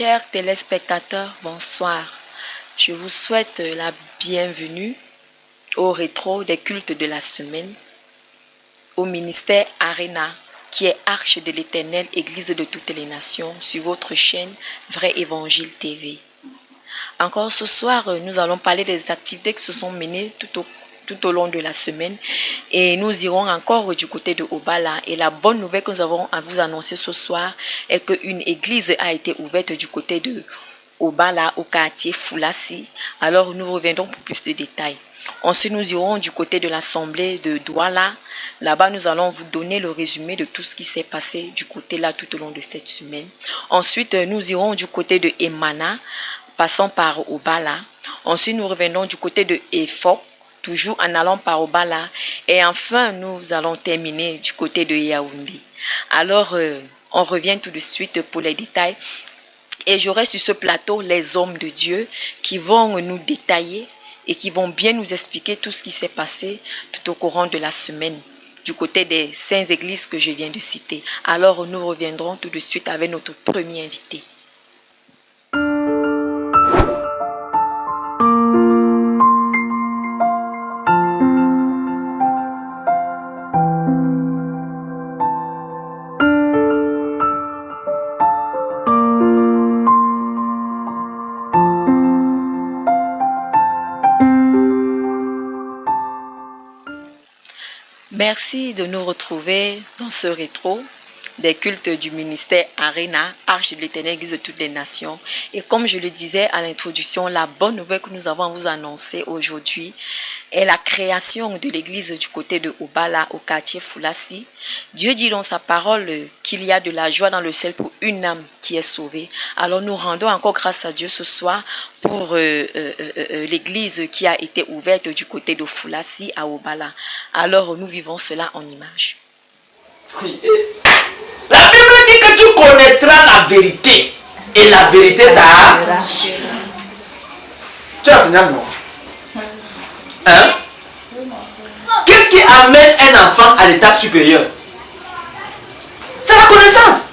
Chers téléspectateurs, bonsoir. Je vous souhaite la bienvenue au rétro des cultes de la semaine, au ministère Arena, qui est Arche de l'Éternel, Église de toutes les nations, sur votre chaîne Vrai Évangile TV. Encore ce soir, nous allons parler des activités qui se sont menées tout au long de la semaine et nous irons encore du côté de Obala. Et la bonne nouvelle que nous avons à vous annoncer ce soir est qu'une église a été ouverte du côté de Obala, au quartier Foulassi. Alors nous reviendrons pour plus de détails. Ensuite, nous irons du côté de l'assemblée de Douala. Là-bas, nous allons vous donner le résumé de tout ce qui s'est passé du côté là tout au long de cette semaine. Ensuite, nous irons du côté de Emana, passant par Obala. Ensuite, nous revenons du côté de Efok, toujours en allant par Obala. Et enfin, nous allons terminer du côté de Yaoundé. Alors, on revient tout de suite pour les détails. Et j'aurai sur ce plateau les hommes de Dieu qui vont nous détailler et qui vont bien nous expliquer tout ce qui s'est passé tout au courant de la semaine du côté des 5 églises que je viens de citer. Alors, nous reviendrons tout de suite avec notre premier invité. Merci de nous retrouver dans ce rétro des cultes du ministère Arena, Arche de l'Éternel, Église de toutes les nations. Et comme je le disais à l'introduction, la bonne nouvelle que nous avons à vous annoncer aujourd'hui est la création de l'église du côté de Obala, au quartier Foulassi. Dieu dit dans sa parole qu'il y a de la joie dans le ciel pour une âme qui est sauvée. Alors nous rendons encore grâce à Dieu ce soir pour l'église qui a été ouverte du côté de Foulassi à Obala. Alors nous vivons cela en image. La Bible dit que tu connaîtras la vérité et la vérité t'a... Tu as enseigné non? Hein? Qu'est-ce qui amène un enfant à l'étape supérieure? C'est la connaissance.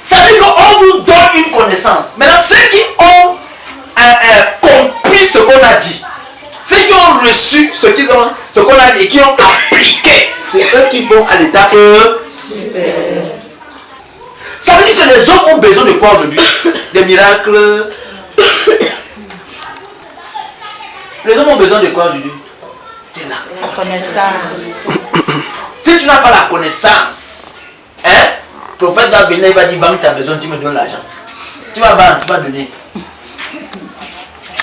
Ça veut dire qu'on vous donne une connaissance. Maintenant, ceux qui ont compris ce qu'on a dit, ceux qui ont reçu ce qu'on a dit et qui ont appliqué, c'est eux qui vont à l'étape supérieure. Ça veut dire que les hommes ont besoin de quoi aujourd'hui? Des miracles. Les hommes ont besoin de quoi aujourd'hui? De la connaissance. Si tu n'as pas la connaissance, le prophète va venir, il va dire, tu as besoin, tu me donnes l'argent. Tu vas vendre, tu vas donner.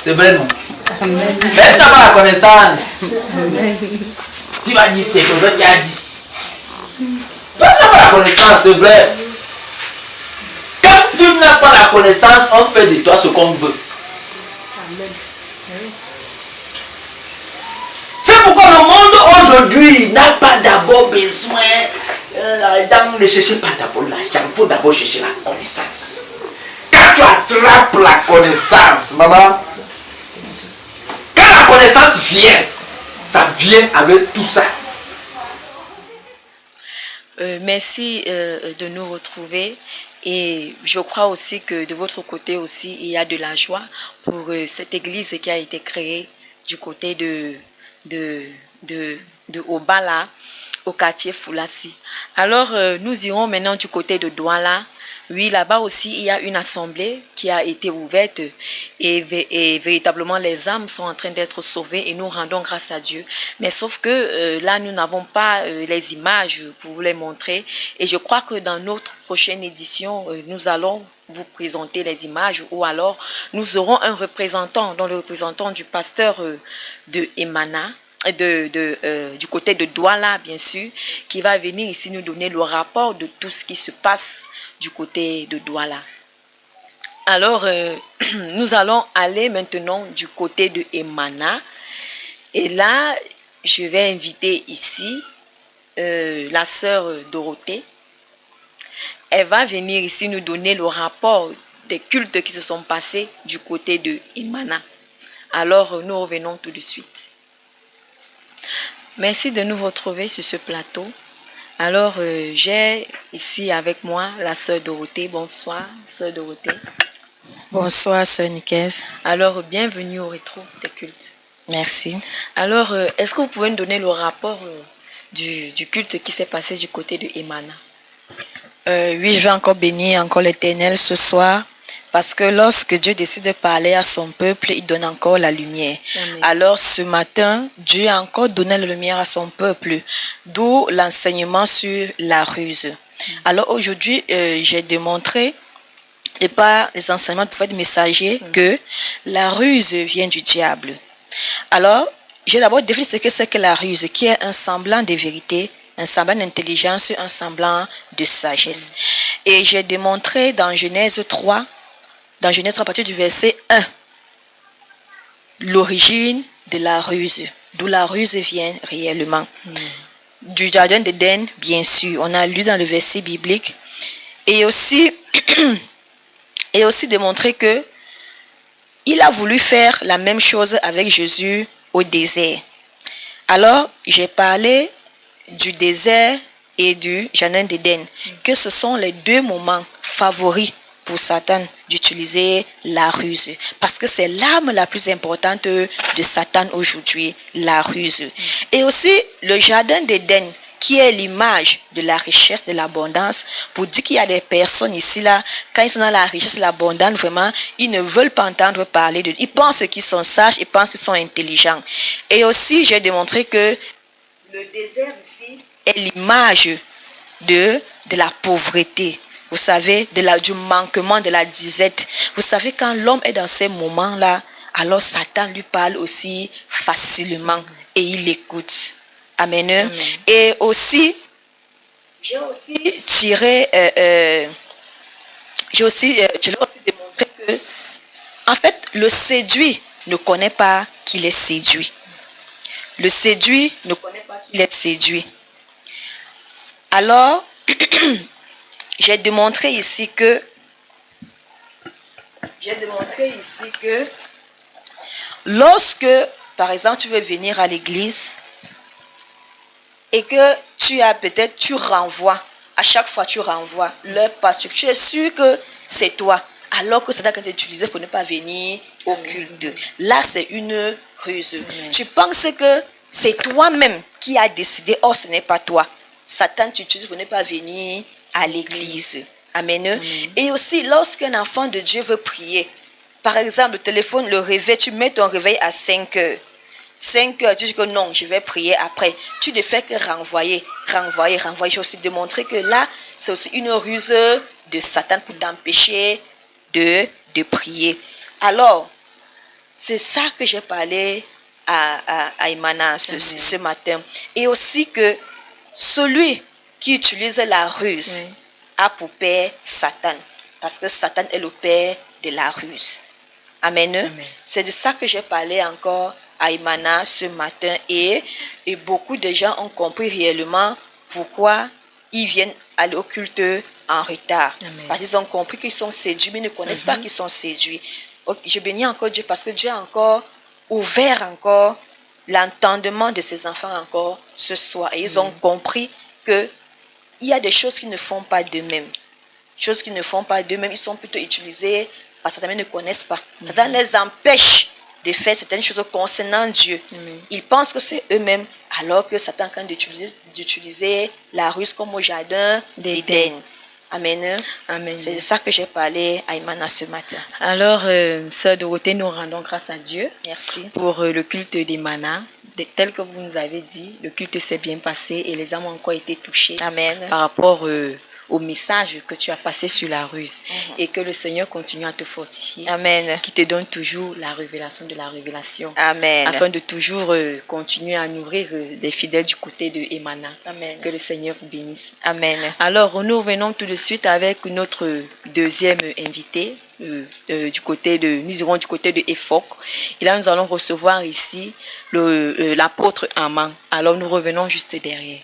C'est vrai, non? Mais tu n'as pas la connaissance. Tu vas dire, c'est le prophète qui a dit. Toi, tu n'as pas la connaissance, c'est vrai. Quand tu n'as pas la connaissance, on fait de toi ce qu'on veut. C'est pourquoi le monde aujourd'hui n'a pas d'abord besoin de chercher pas d'abord l'argent, il faut d'abord chercher la connaissance. Quand tu attrapes la connaissance, maman, quand la connaissance vient, ça vient avec tout ça. Merci de nous retrouver. Et je crois aussi que de votre côté aussi, il y a de la joie pour cette église qui a été créée du côté de Obala, au quartier Foulassi. Alors, nous irons maintenant du côté de Douala. Oui, là-bas aussi, il y a une assemblée qui a été ouverte et véritablement les âmes sont en train d'être sauvées et nous rendons grâce à Dieu. Mais sauf que là, nous n'avons pas les images pour vous les montrer et je crois que dans notre prochaine édition, nous allons vous présenter les images ou alors nous aurons un représentant, dont le représentant du pasteur de Emana, du côté de Douala, bien sûr, qui va venir ici nous donner le rapport de tout ce qui se passe du côté de Douala. Alors, nous allons aller maintenant du côté de Emana. Et là, je vais inviter ici la sœur Dorothée. Elle va venir ici nous donner le rapport des cultes qui se sont passés du côté de Emana. Alors, nous revenons tout de suite. Merci de nous retrouver sur ce plateau. Alors, j'ai ici avec moi la sœur Dorothée. Bonsoir, sœur Dorothée. Bonsoir, sœur Nicaise. Alors, bienvenue au rétro des cultes. Merci. Alors, est-ce que vous pouvez nous donner le rapport du culte qui s'est passé du côté de Emana? Oui, je vais encore bénir encore l'Éternel ce soir. Parce que lorsque Dieu décide de parler à son peuple, il donne encore la lumière. Amen. Alors ce matin, Dieu a encore donné la lumière à son peuple, d'où l'enseignement sur la ruse. Alors aujourd'hui, j'ai démontré, et par les enseignements du prophète messager, que la ruse vient du diable. Alors, j'ai d'abord défini ce que c'est que la ruse, qui est un semblant de vérité, un semblant d'intelligence, un semblant de sagesse. Et j'ai démontré dans Genèse 3, à partir du verset 1, l'origine de la ruse, d'où la ruse vient réellement. Du jardin d'Éden, bien sûr, on a lu dans le verset biblique, et aussi démontré que il a voulu faire la même chose avec Jésus au désert. Alors, j'ai parlé du désert et du jardin d'Éden, que ce sont les deux moments favoris pour Satan d'utiliser la ruse. Parce que c'est l'arme la plus importante de Satan aujourd'hui, la ruse. Et aussi le jardin d'Éden, qui est l'image de la richesse, de l'abondance, pour dire qu'il y a des personnes ici, là, quand ils sont dans la richesse, l'abondance, vraiment, ils ne veulent pas entendre parler de... Ils pensent qu'ils sont sages, ils pensent qu'ils sont intelligents. Et aussi, j'ai démontré que le désert ici est l'image de la pauvreté. Vous savez, du manquement, de la disette. Vous savez, quand l'homme est dans ces moments-là, alors Satan lui parle aussi facilement et il écoute. Amen. Amen. Et aussi, j'ai aussi démontré que, en fait, le séduit ne connaît pas qu'il est séduit. Le séduit ne connaît pas qu'il est séduit. Alors, j'ai démontré ici que lorsque, par exemple, tu veux venir à l'église et que tu renvoies, à chaque fois tu renvoies leur pasteur, tu es sûr que c'est toi, alors que c'est là que tu as utilisé pour ne pas venir au culte. Là, c'est une ruse. Tu penses que c'est toi-même qui as décidé, or ce n'est pas toi. Satan t'utilise pour ne pas venir à l'église. Amen. Amen. Et aussi, lorsqu'un enfant de Dieu veut prier, par exemple, le téléphone, le réveil, tu mets ton réveil à 5 heures. 5 heures, tu dis que non, je vais prier après. Tu ne fais que renvoyer. J'ai aussi démontré que là, c'est aussi une ruse de Satan pour t'empêcher de prier. Alors, c'est ça que j'ai parlé à Emana ce matin. Et aussi que celui qui utilise la ruse a pour père Satan. Parce que Satan est le père de la ruse. Amen. Amen. C'est de ça que j'ai parlé encore à Emana ce matin. Et beaucoup de gens ont compris réellement pourquoi ils viennent aller au culte en retard. Amen. Parce qu'ils ont compris qu'ils sont séduits, mais ils ne connaissent pas qu'ils sont séduits. Je bénis encore Dieu parce que Dieu a encore ouvert encore l'entendement de ses enfants encore ce soir. Et ils ont compris que il y a des choses qui ne font pas d'eux-mêmes. Choses qui ne font pas d'eux-mêmes, ils sont plutôt utilisés parce que Satan ne connaissent pas. Satan les empêche de faire certaines choses concernant Dieu. Ils pensent que c'est eux-mêmes, alors que Satan est en train d'utiliser la ruse comme au jardin d'Éden. Amen. Amen. C'est de ça que j'ai parlé à Emana ce matin. Alors, sœur Dorothée, nous rendons grâce à Dieu. Merci. Pour le culte d'Emana. Tel que vous nous avez dit, le culte s'est bien passé et les âmes ont encore été touchées. Amen. Par rapport au message que tu as passé sur la ruse. Et que le Seigneur continue à te fortifier. Amen. Qui te donne toujours la révélation de la révélation. Amen. Afin de toujours continuer à nourrir les fidèles du côté de Emana. Amen. Que le Seigneur vous bénisse. Amen. Alors, nous revenons tout de suite avec notre deuxième invité. Nous irons du côté de Efok. Et là, nous allons recevoir ici l'apôtre Aman. Alors, nous revenons juste derrière.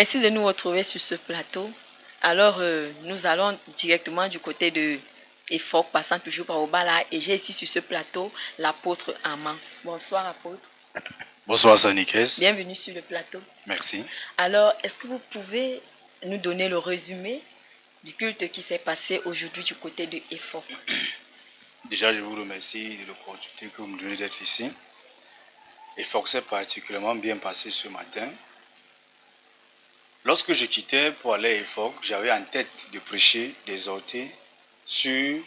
Merci de nous retrouver sur ce plateau. Alors, nous allons directement du côté de EFOC, passant toujours par Obala. Et j'ai ici sur ce plateau l'apôtre Aman. Bonsoir, apôtre. Bonsoir, Sanikes. Bienvenue sur le plateau. Merci. Alors, est-ce que vous pouvez nous donner le résumé du culte qui s'est passé aujourd'hui du côté de EFOC? Déjà, je vous remercie de l'opportunité que vous me donnez d'être ici. EFOC s'est particulièrement bien passé ce matin. Lorsque je quittais pour aller à EFOC, j'avais en tête de prêcher, d'exhorter sur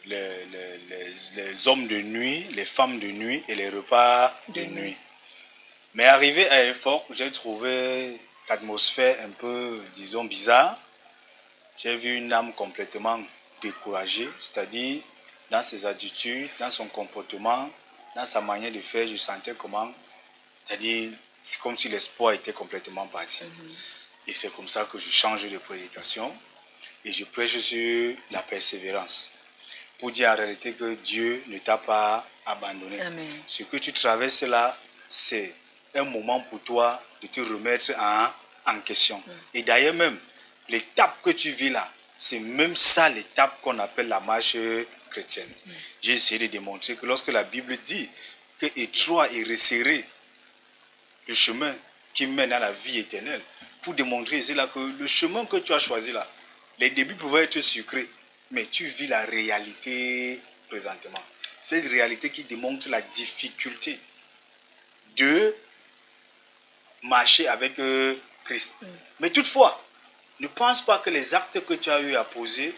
les hommes de nuit, les femmes de nuit et les repas de nuit. Mais arrivé à EFOC, j'ai trouvé l'atmosphère un peu, disons, bizarre. J'ai vu une âme complètement découragée, c'est-à-dire dans ses attitudes, dans son comportement, dans sa manière de faire, je sentais comment, c'est-à-dire c'est comme si l'espoir était complètement parti. Et c'est comme ça que je change de prédication et je prêche sur la persévérance. Pour dire en réalité que Dieu ne t'a pas abandonné. Amen. Ce que tu traverses là, c'est un moment pour toi de te remettre en question. Et d'ailleurs même, l'étape que tu vis là, c'est même ça l'étape qu'on appelle la marche chrétienne. J'ai essayé de démontrer que lorsque la Bible dit que étroit et resserré le chemin qui mène à la vie éternelle, pour démontrer ici là que le chemin que tu as choisi là, les débuts pouvaient être sucrés, mais tu vis la réalité présentement. Cette réalité qui démontre la difficulté de marcher avec Christ. Mais toutefois, ne pense pas que les actes que tu as eu à poser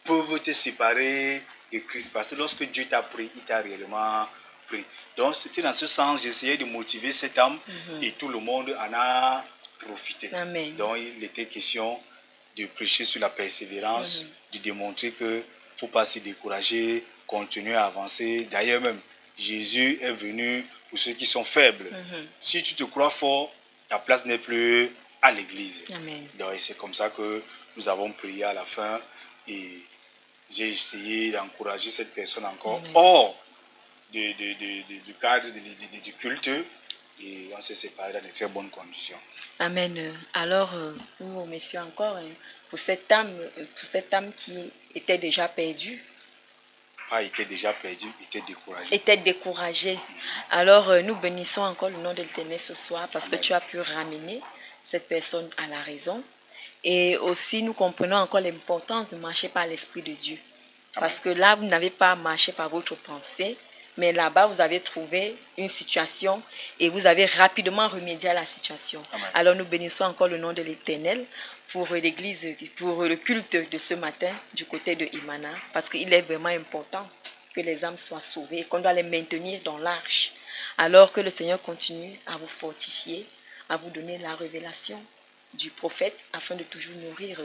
peuvent te séparer de Christ. Parce que lorsque Dieu t'a pris, il t'a réellement pris. Donc c'était dans ce sens, j'essayais de motiver cette âme et tout le monde en a profité. Amen. Donc il était question de prêcher sur la persévérance, de démontrer qu'il ne faut pas se décourager, continuer à avancer. D'ailleurs même, Jésus est venu pour ceux qui sont faibles. Si tu te crois fort, ta place n'est plus à l'église. Amen. Donc c'est comme ça que nous avons prié à la fin et j'ai essayé d'encourager cette personne encore hors du cadre du culte et on s'est séparés dans de très bonnes conditions. Amen. Alors, nous vous remercions encore pour cette âme qui était déjà perdue. Pas était déjà perdu, était découragée. Alors, nous bénissons encore le nom de l'Éternel ce soir parce que tu as pu ramener cette personne à la raison. Et aussi, nous comprenons encore l'importance de marcher par l'Esprit de Dieu. Parce que là, vous n'avez pas marché par votre pensée, mais là-bas, vous avez trouvé une situation et vous avez rapidement remédié à la situation. Amen. Alors, nous bénissons encore le nom de l'Éternel pour l'église, pour le culte de ce matin du côté de Imana, parce qu'il est vraiment important que les âmes soient sauvées et qu'on doit les maintenir dans l'arche. Alors que le Seigneur continue à vous fortifier, à vous donner la révélation du prophète afin de toujours nourrir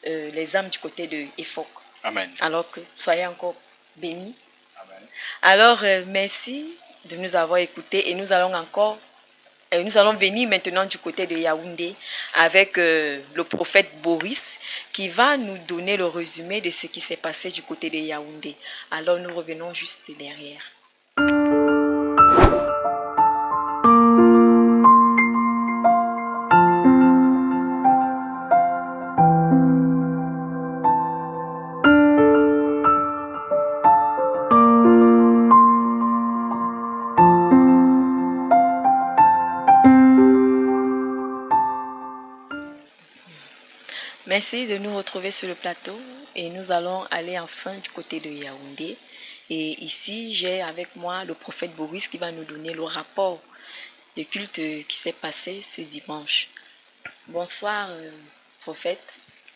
les âmes du côté de EFOC. Amen. Alors que soyez encore bénis. Amen. Alors, merci de nous avoir écoutés et nous allons venir maintenant du côté de Yaoundé avec le prophète Boris qui va nous donner le résumé de ce qui s'est passé du côté de Yaoundé. Alors, nous revenons juste derrière. Merci de nous retrouver sur le plateau et nous allons aller enfin du côté de Yaoundé. Et ici, j'ai avec moi le prophète Boris qui va nous donner le rapport de culte qui s'est passé ce dimanche. Bonsoir, prophète.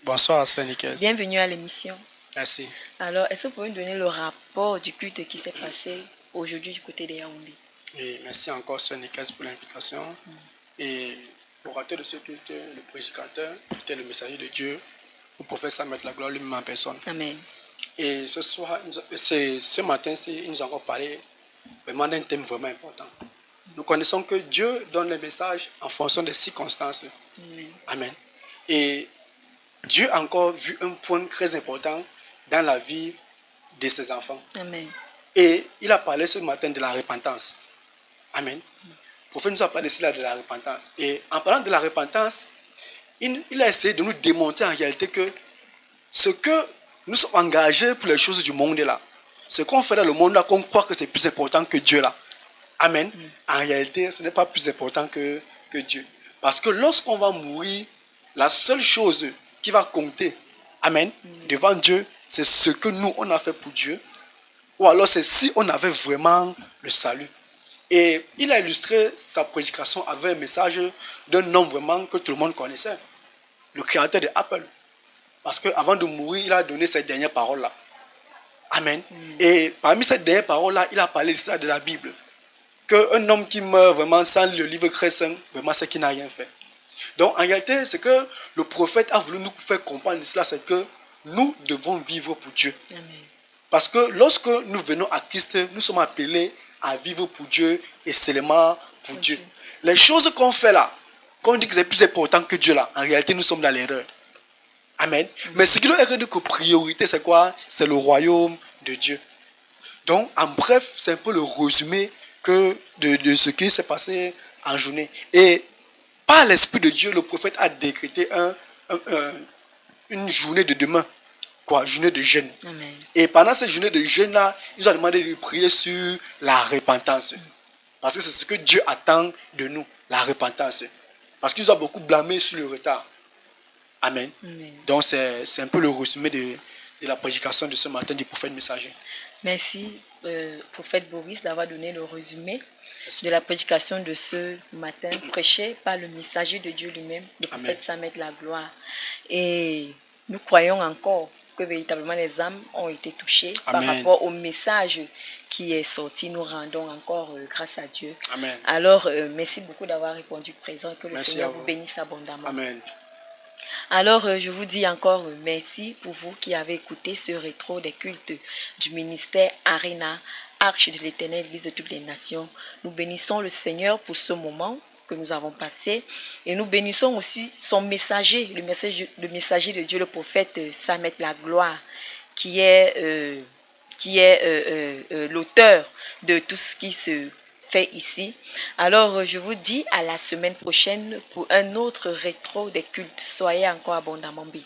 Bonsoir, Sanikes. Bienvenue à l'émission. Merci. Alors, est-ce que vous pouvez nous donner le rapport du culte qui s'est passé aujourd'hui du côté de Yaoundé? Oui, merci encore, Sanikes, pour l'invitation. Et l'orateur de ce culte, le prédicateur, était le messager de Dieu, le prophète Samuel la gloire lui-même en personne. Amen. Et ce matin, il nous a encore parlé vraiment d'un thème vraiment important. Nous connaissons que Dieu donne les messages en fonction des circonstances. Amen. Amen. Et Dieu a encore vu un point très important dans la vie de ses enfants. Amen. Et il a parlé ce matin de la repentance. Amen. prophète nous a parlé ici là de la repentance. Et en parlant de la repentance, il a essayé de nous démontrer en réalité que ce que nous sommes engagés pour les choses du monde là, ce qu'on fait dans le monde là, qu'on croit que c'est plus important que Dieu là. Amen. En réalité, ce n'est pas plus important que Dieu. Parce que lorsqu'on va mourir, la seule chose qui va compter, amen, devant Dieu, c'est ce que nous, on a fait pour Dieu. Ou alors c'est si on avait vraiment le salut. Et il a illustré sa prédication avec un message d'un homme vraiment que tout le monde connaissait. Le créateur de Apple. Parce qu'avant de mourir, il a donné ces dernières paroles-là. Amen. Et parmi ces dernières paroles-là, il a parlé de la Bible. Qu'un homme qui meurt vraiment sans le livre chrétien, vraiment c'est qu'il n'a rien fait. Donc en réalité, ce que le prophète a voulu nous faire comprendre de cela, c'est que nous devons vivre pour Dieu. Amen. Parce que lorsque nous venons à Christ, nous sommes appelés à vivre pour Dieu et seulement pour Dieu. Les choses qu'on fait là, qu'on dit que c'est plus important que Dieu là, en réalité nous sommes dans l'erreur. Amen. Mais ce qui doit être de priorité, c'est quoi? C'est le royaume de Dieu. Donc en bref, c'est un peu le résumé de ce qui s'est passé en journée. Et par l'Esprit de Dieu, le prophète a décrété une journée de demain. Journée de jeûne. Amen. Et pendant cette journée de jeûne-là, ils ont demandé de prier sur la repentance. Parce que c'est ce que Dieu attend de nous, la repentance. Parce qu'ils ont beaucoup blâmé sur le retard. Amen. Amen. Donc c'est un peu le résumé de la prédication de ce matin du prophète messager. Merci, prophète Boris, d'avoir donné le résumé de la prédication de ce matin, prêché par le messager de Dieu lui-même, le prophète Samet la gloire. Et nous croyons encore que véritablement les âmes ont été touchées. Amen. Par rapport au message qui est sorti. Nous rendons encore grâce à Dieu. Amen. Alors, merci beaucoup d'avoir répondu présent. Que le Seigneur vous bénisse abondamment. Amen. Alors, je vous dis encore merci pour vous qui avez écouté ce rétro des cultes du ministère Arena, Arche de l'Éternel, Église de toutes les nations. Nous bénissons le Seigneur pour ce moment que nous avons passé et nous bénissons aussi son messager, le messager de Dieu, le prophète Samet la gloire, qui est l'auteur de tout ce qui se fait ici. Alors, je vous dis à la semaine prochaine pour un autre rétro des cultes. Soyez encore abondamment bénis.